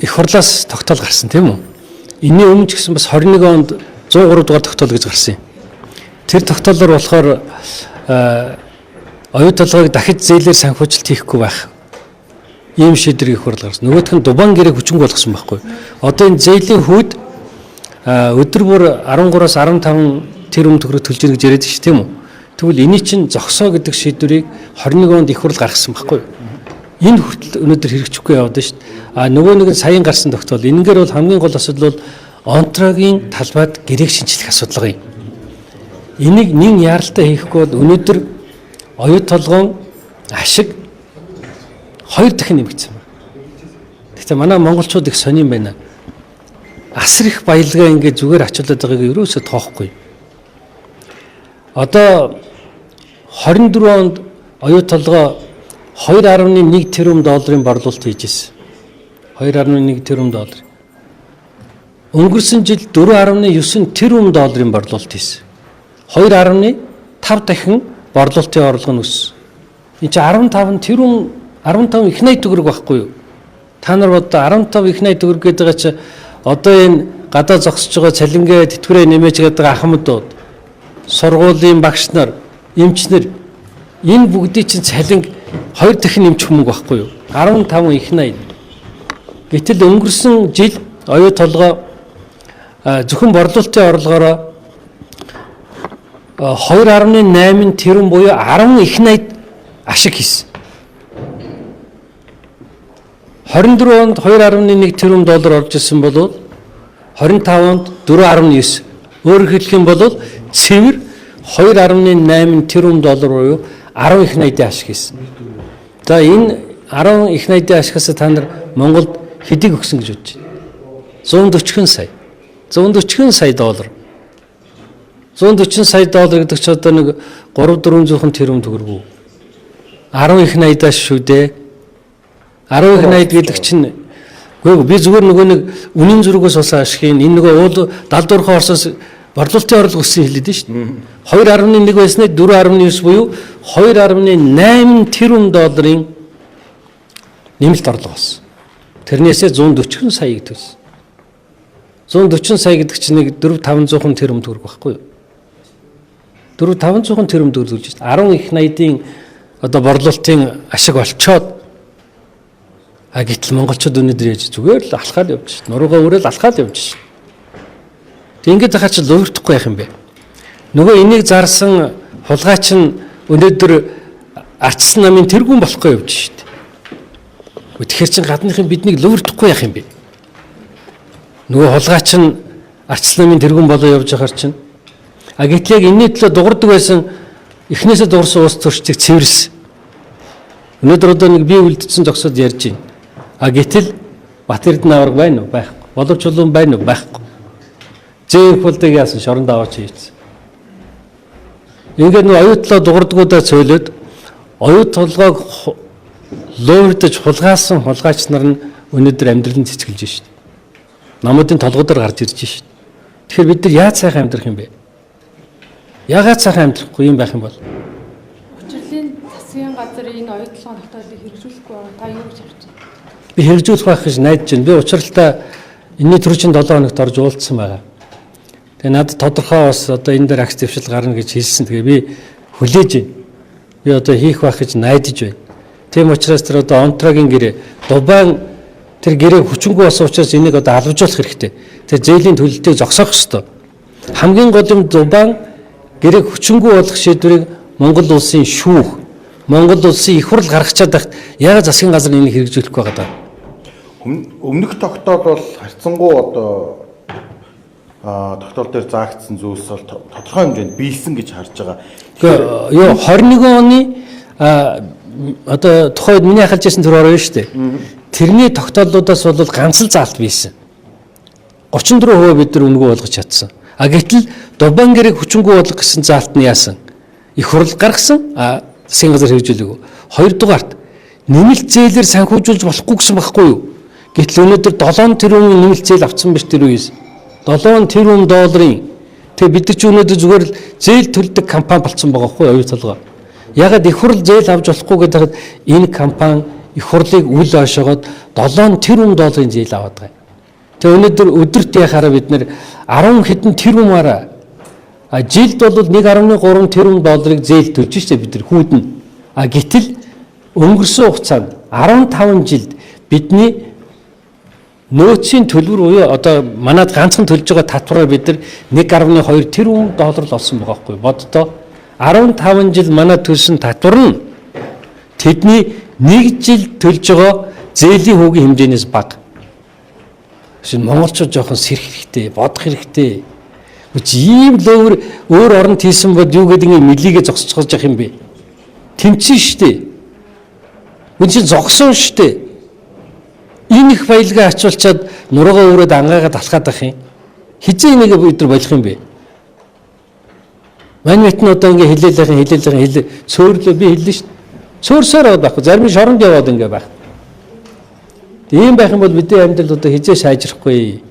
их хурлаас тогтоол гарсан тийм үү? Энийн өмнө ч гэсэн бас 21 онд 103 дугаар тогтоол гэж гарсан юм. Тэр тогтоолоор болохоор оюу толгойг дахиж зээлээр санхүүжилт хийхгүй байх. Ийм шийдвэр их хурл гарсан. Нөгөөх нь Дубан гэрээг хүчинг болгосон байхгүй. Одоо энэ зээлийн хүүд өдөр бүр 13-аас 15 тэрбум төгрөг төлж ирэх гэж яриад шүү тийм үү? Тэгвэл эний чинь зогсоо гэдэг шийдвэрийг 21 онд их хурл гаргасан байхгүй. Энэ хүртэл өнөөдөр хэрэгжихгүй яваад шүү дээ. Нөгөө нэг саяхан гарсан тогтоол. Энэгээр бол хамгийн гол асуудал бол онтрогийн талбайд гэрээг шинжлэх асуудал юм. Энийг нэг яаралтай хийхгүй бол өнөөдөр оюу толгойн ашиг 2 дахин нэмэгдсэн байна. Гэхдээ манай монголчууд их сонирн байна. Асар их баялгаа ингээд зүгээр ачуулаад байгааг ерөөсөө тоохгүй. Одоо 24 онд оюу толгой 2.1 тэрбум долларын борлуулалт хийж ирсэн. 2.1 тэрбум доллар. Өнгөрсөн жил 4.9 тэрбум долларын борлуулалт хийсэн. 2.5 дахин борлуулалтын орлого нь өссөн. Энд чинь 15 тэрбум 15 их найт төгрөг байхгүй юу? Та нар одоо 15 их найт төгрөг гэдэг байгаа чи одоо энэ гадаа зогсож байгаа цалингээ тэтгэврээ нэмэж гэдэг ахмадууд, сургуулийн багш нар, эмчнэр энэ бүгдийн чинь цалин 2 дахин нэмчих мөнгө байхгүй юу? 15 их найт. Гэтэл өнгөрсөн жил оюу толгой зөвхөн борлуулалтын орлогоороо 2.8 тэрбум буюу 10 их найт ашиг хийсэн. 24 онд 2.1 тэрбум доллар орж ирсэн бол 25 онд 4.9. Өөрөөр хэлэх юм бол цэвэр 2.8 тэрбум доллар буюу 10 их найдын ашиг хийсэн. За энэ 10 их найдын ашигаас та нар Монголд хэдийг өгсөн гэж бодож байна? 140 сая. 140 сая доллар. 140 сая доллар гэдэг чинь одоо нэг 3-400 тэрбум төгрөг үү? 10 их найдаас шүү дээ. 10 их найд гэдэг чинь үгүй би зүгээр нөгөө нэг үнийн зүргээс усаа ашигын энэ нөгөө уул далдуурхаа орсоос борлуулалтын орлого өссөн хэлээд нь шүү дээ. 2.1 байснаа 4.9 буюу 2.8 тэрбум долларын нэмэлт орлого болсон. Тэрнээсээ 140 сая гэдэг байсан. 140 сая гэдэг чинь нэг 4-500 тэрбум төгрөг байхгүй юу? 4-500 тэрбум төгрөг төлж байна. 10 их найдын одоо борлуулалтын ашиг олцоод гэтэл монголчууд өнөөдөр яаж зүгээр л алхаад явж шít. Нуруугаа өрөөл алхаад явж шít. Тэг ингээд захаа чи луурдахгүй яах юм бэ? Нөгөө энийг зарсан хулгайч нь өнөөдөр арчсан намын тэргүүн болохгүй явж шít. Тэгэхээр чин гадныхын биднийг луурдахгүй яах юм бэ? Нөгөө хулгайч нь арчсан намын тэргүүн болоо явж байхаар чин. Гэтэл яг энэний төлөө дуурдаг байсан эхнээсээ дуурсан уус төрчийг цэвэрсэн. Өнөөдөр одоо нэг бие үлдсэн зогсоод ярьж байна. Гэтэл Батэрдэн авраг байна уу? Байхгүй. Боловч чулуун байна уу? Байхгүй. Зээх болдог яасан шоронд аваач хийсэн. Ингээд нэг оюу толгой дуурдгуудаа цөөлөд оюу толгойг луурдаж хулгаасан хулгайч нар нь өнөөдөр амьдралын цэцгэлж шít. Намуудын толгойдоор гарч ирж шít. Тэгэхээр бид нар яаж сайхан амьдрах юм бэ? Яагаад сайхан амьдрахгүй юм байх юм бол? Учирлын засгийн газар энэ оюу толгойн тогтоолыг хэрэгжүүлэхгүй байгаа. Та юу гэж харж байна? Би хэрэгжүүлэх байх гэж найдаж байна. Би учралтаа энэний төрөчийн 7 хоногт орж уулзсан байгаа. Тэгээ надад тодорхой бас одоо энэ дээр акц дэвшил гарна гэж хэлсэн. Тэгээ би хүлээж байна. Би одоо хийх байх гэж найдаж байна. Тийм учраас тэр одоо онтрогийн гэрээ Дубайн тэр гэрээ хүчингүй болсон учраас энийг одоо албажуулах хэрэгтэй. Тэр зээлийн төлөлтийг зогсоох ёстой. Хамгийн гол юм Дубайн гэрээг хүчингүй болох шийдвэрийг Монгол улсын шүүх, Монгол улсын их хурл гаргачаад байхад яагаад засгийн газар энийг хэрэгжүүлэхгүй байгаа даа? Өмнөх тогтоол бол харьцангуй одоо тогтоол дээр заагдсан зүйлс бол тодорхой хэмжээнд биелсэн гэж харж байгаа. Юу 21 оны одоо тухайд миний ахалж ирсэн төр орно шүү дээ. Тэрний тогтоолуудаас бол ганц л заалт биелсэн. 34% бид нар үнэгүй болгож чадсан. Гэтэл Дубайн гэрээг хүчингүй болгох гэсэн заалт нь яасан? Их хурл гаргасан. Засгийн газар хэрэгжүүлээгүй. Хоёрдугаарт нэмэлт зээлээр санхүүжүүлж болохгүй гэсэн байхгүй юу? Гэтэл өнөөдөр 7 тэрбум нэмэлт зээл авсан биш тэр үеэс. 7 тэрбум долларын. Тэгээ бид нар ч өнөөдөр зүгээр л зээл төлдөг компани болцсон байгаа байхгүй юу оюу толгой. Ягаад их хурл зээл авч болохгүй гэдэг энэ компани их хурлыг үл хойшоогоод 7 тэрбум долларын зээл аваад байгаа. Тэгээ өнөөдөр өдөрт яхаараа бид нэр 10 хэдэн тэрбумаараа жилд бол 1.3 тэрбум долларыг зээл төлж штэ бид нар хүүднэ. Гэтэл өнгөрсөн хугацаанд 15 жилд бидний нөөцийн төлбөр буюу одоо манад ганцхан төлж байгаа татвараар бид нар 1.2 тэрбум доллар л олсон байгаа байхгүй боддоо 15 жил манад төлсөн татвар нь тэдний нэг жил төлж байгаа зээлийн хүүгийн хэмжээнээс бага. Шинэ монголчууд жоохон сэрх хэрэгтэй, бодох хэрэгтэй. Ийм л өөр оронд хийсэн бол юу гэдэг нь мэлигээ зогсчихож явах юм бэ? Тэмцэн штэ. Үгүй зогсон штэ. Энэ их баялгаа ачуулчаад нуруугаа өрөөд ангаагаад алхаад ах юм. Хизээ энийг бид нар болох юм бэ? Мань мэт нь одоо ингээ хилээлхэн цөөрлөө би хэллээ шүү дээ. Цөөрсөөр аваад байхгүй. Зарим нь шоронд яваад ингээ байх. Тийм байх юм бол бидний амьдрал одоо хизээ сайжрахгүй.